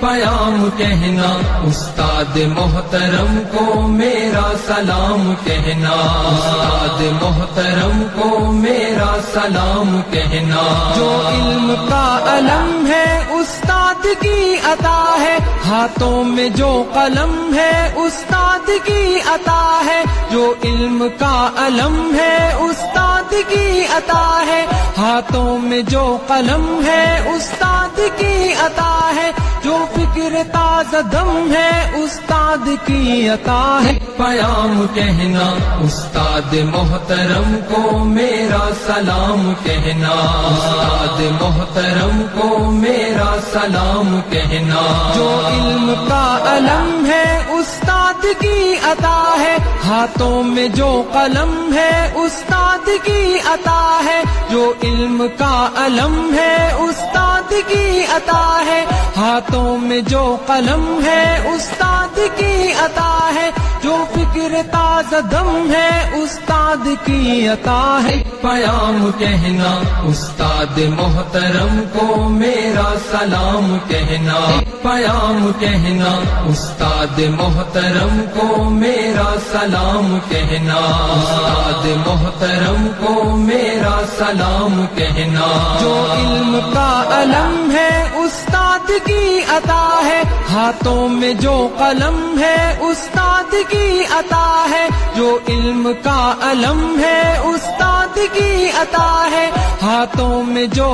پیام کہنا، استاد محترم کو میرا سلام کہنا، استاد محترم کو میرا سلام کہنا۔ جو علم کا علم ہے استاد کی عطا ہے، ہاتھوں میں جو قلم ہے استاد کی عطا ہے۔ جو علم کا علم ہے استاد کی عطا ہے، ہاتھوں میں جو قلم ہے استاد کی عطا ہے۔ جو فکر تازہ دم ہے استاد کی عطا ہے۔ پیام کہنا، استاد محترم کو میرا سلام کہنا، استاد محترم کو میرا سلام کہنا۔ جو علم کا علم ہے استاد کی عطا ہے، ہاتھوں میں جو قلم ہے استاد کی عطا ہے۔ جو علم کا علم ہے استاد کی عطا ہے، ہاتھوں میں جو قلم ہے استاد کی عطا ہے۔ جو فکر تازہ دم ہے استاد کی عطا ہے۔ پیام کہنا، استاد محترم کو میرا سلام کہنا، پیام کہنا، استاد محترم کو میرا سلام کہنا، استاد محترم کو میرا سلام کہنا۔ جو علم کا علم ہے استاد کی عطا ہے، ہاتھوں میں جو قلم ہے استاد کی عطا ہے۔ جو علم کا علم ہے استاد کی عطا ہے، ہاتھوں میں جو